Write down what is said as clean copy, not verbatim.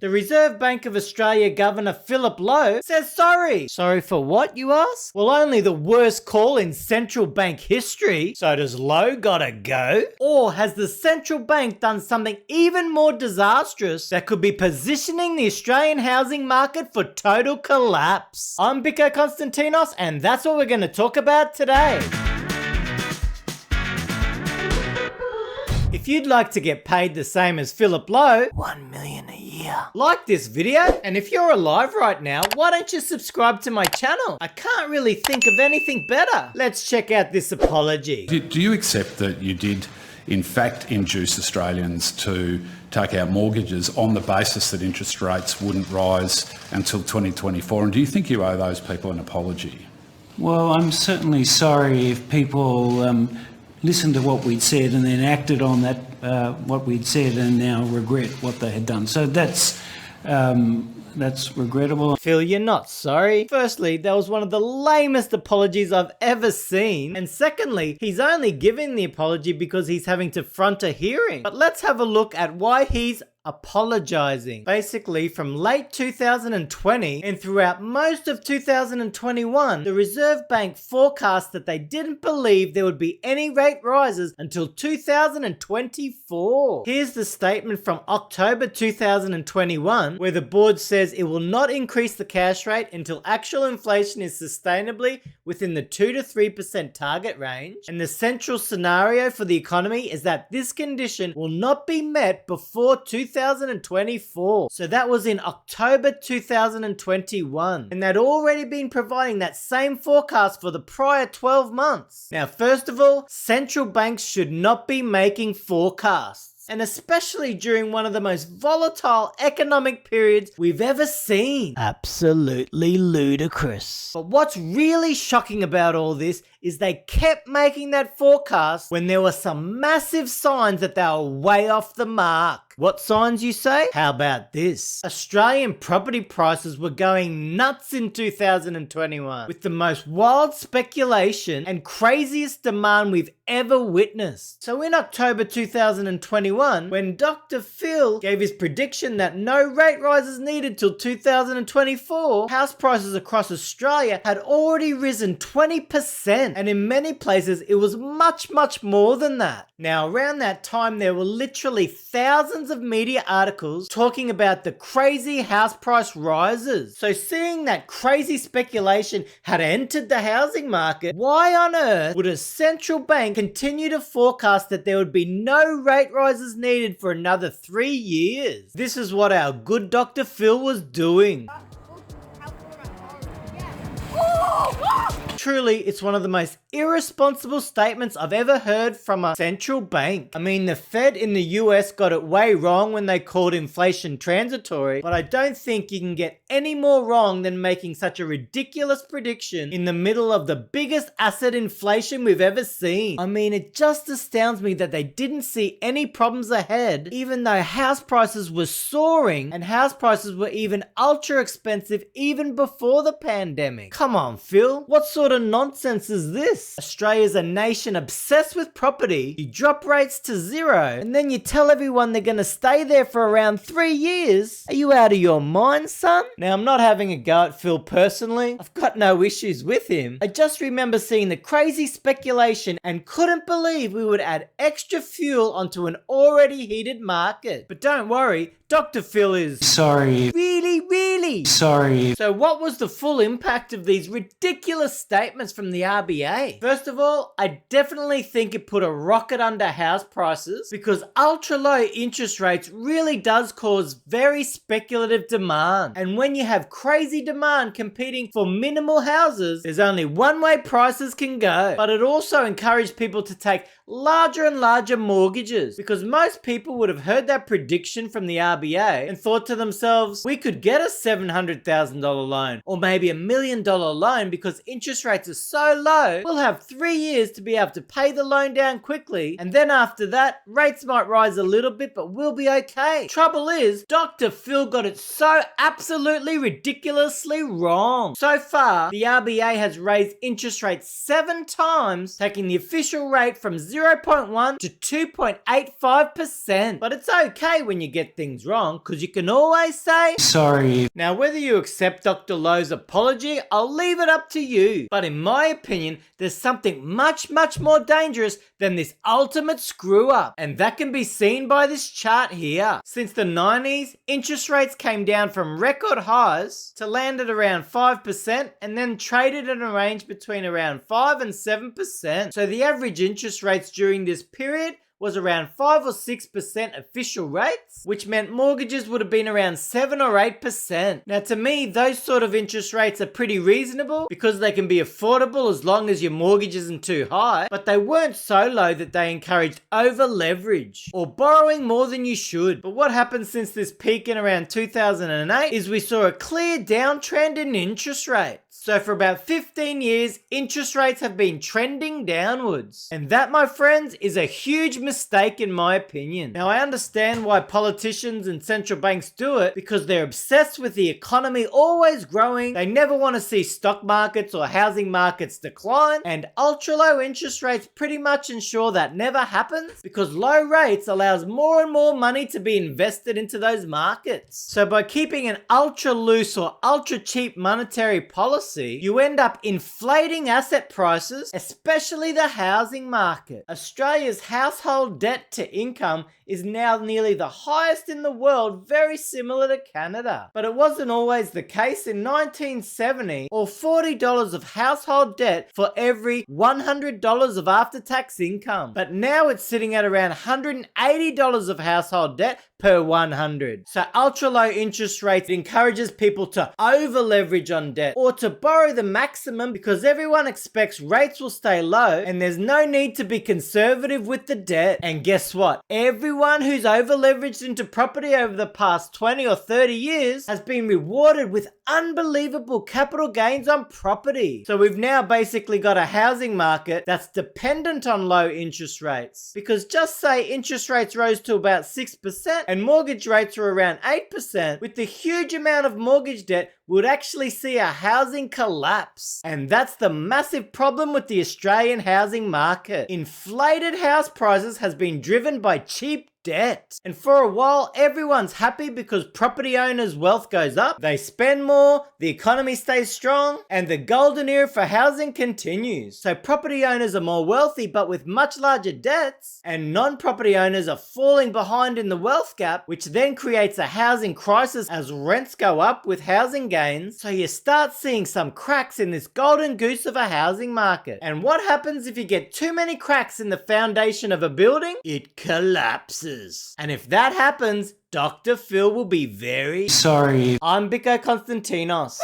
The Reserve Bank of Australia Governor Philip Lower says sorry. Sorry for what, you ask? Well, only the worst call in central bank history. So does Lowe gotta go? Or has the central bank done something even more disastrous that could be positioning the Australian housing market for total collapse? I'm Biko Konstantinos, and that's what we're going to talk about today. If you'd like to get paid the same as Philip Lowe, $1 million a year, like this video. And if you're alive right now, why don't you subscribe to my channel? I can't really think of anything better. Let's check out this apology. Do you accept that you did in fact induce Australians to take out mortgages on the basis that interest rates wouldn't rise until 2024? And do you think you owe those people an apology? Well, I'm certainly sorry if people listened to what we'd said and then acted on that, what we'd said, and now regret what they had done. So that's regrettable. Phil, you're not sorry. Firstly, that was one of the lamest apologies I've ever seen. And secondly, he's only giving the apology because he's having to front a hearing. But let's have a look at why he's apologizing. Basically, from late 2020 and throughout most of 2021, the Reserve Bank forecast that they didn't believe there would be any rate rises until 2024. Here's the statement from October 2021, where the board says it will not increase the cash rate until actual inflation is sustainably within the 2 to 3% target range. And the central scenario for the economy is that this condition will not be met before 2024. So that was in October 2021. And they'd already been providing that same forecast for the prior 12 months. Now, first of all, central banks should not be making forecasts. And especially during one of the most volatile economic periods we've ever seen. Absolutely ludicrous. But what's really shocking about all this is they kept making that forecast when there were some massive signs that they were way off the mark. What signs, you say? How about this? Australian property prices were going nuts in 2021 with the most wild speculation and craziest demand we've ever witnessed. So in October 2021, when Dr. Phil gave his prediction that no rate rises needed till 2024, house prices across Australia had already risen 20%, and in many places it was much more than that. Now, around that time, there were literally thousands of media articles talking about the crazy house price rises. So seeing that crazy speculation had entered the housing market, why on earth would a central bank continue to forecast that there would be no rate rises needed for another 3 years? This is what our good Dr. Phil was doing. Truly, it's one of the most irresponsible statements I've ever heard from a central bank. I mean, the Fed in the US got it way wrong when they called inflation transitory, but I don't think you can get any more wrong than making such a ridiculous prediction in the middle of the biggest asset inflation we've ever seen. I mean, it just astounds me that they didn't see any problems ahead, even though house prices were soaring and house prices were even ultra expensive even before the pandemic. Come on, Phil, what sort of nonsense is this? Australia's a nation obsessed with property. You drop rates to zero and then you tell everyone they're gonna stay there for around 3 years. Are you out of your mind, son? Now, I'm not having a go at Phil personally. I've got no issues with him. I just remember seeing the crazy speculation and couldn't believe we would add extra fuel onto an already heated market. But don't worry, Dr. Phil is sorry. Really Sorry. So what was the full impact of these ridiculous statements from the RBA? First of all, I definitely think it put a rocket under house prices because ultra low interest rates really does cause very speculative demand. And when you have crazy demand competing for minimal houses, there's only one way prices can go. But it also encouraged people to take larger and larger mortgages because most people would have heard that prediction from the RBA and thought to themselves, we could get a 7 $700,000 loan or maybe $1 million loan because interest rates are so low, we'll have 3 years to be able to pay the loan down quickly, and then after that, rates might rise a little bit, but we'll be okay. Trouble is, Dr. Phil got it so absolutely ridiculously wrong. So far, the RBA has raised interest rates 7 times, taking the official rate from 0.1 to 2.85%. But it's okay when you get things wrong, because you can always say, sorry. Now, whether you accept Dr. Lowe's apology, I'll leave it up to you. But in my opinion, there's something much more dangerous than this ultimate screw up. And that can be seen by this chart here. Since the 90s, interest rates came down from record highs to land at around 5% and then traded in a range between around 5 and 7%. So the average interest rates during this period was around 5 or 6% official rates, which meant mortgages would have been around 7 or 8%. Now to me, those sort of interest rates are pretty reasonable because they can be affordable as long as your mortgage isn't too high, but they weren't so low that they encouraged over leverage or borrowing more than you should. But what happened since this peak in around 2008 is we saw a clear downtrend in interest rates. So for about 15 years, interest rates have been trending downwards. And that, my friends, is a huge mistake in my opinion. Now, I understand why politicians and central banks do it because they're obsessed with the economy always growing. They never want to see stock markets or housing markets decline. And ultra low interest rates pretty much ensure that never happens because low rates allows more and more money to be invested into those markets. So by keeping an ultra loose or ultra cheap monetary policy, you end up inflating asset prices, especially the housing market. Australia's household debt to income is now nearly the highest in the world, very similar to Canada. But it wasn't always the case. In 1970, or $40 of household debt for every $100 of after-tax income. But now it's sitting at around $180 of household debt per 100. So ultra low interest rates encourages people to over leverage on debt or to borrow the maximum because everyone expects rates will stay low and there's no need to be conservative with the debt. And guess what? Everyone who's over leveraged into property over the past 20 or 30 years has been rewarded with unbelievable capital gains on property. So we've now basically got a housing market that's dependent on low interest rates. Because just say interest rates rose to about 6% and mortgage rates were around 8%, with the huge amount of mortgage debt, we'd actually see a housing collapse. And that's the massive problem with the Australian housing market. Inflated house prices has been driven by cheap debt. And for a while, everyone's happy because property owners' wealth goes up, they spend more, the economy stays strong, and the golden era for housing continues. So property owners are more wealthy but with much larger debts, and non-property owners are falling behind in the wealth gap, which then creates a housing crisis as rents go up with housing gains. So you start seeing some cracks in this golden goose of a housing market. And what happens if you get too many cracks in the foundation of a building? It collapses. And if that happens, Dr. Phil will be very sorry. I'm Biko Konstantinos.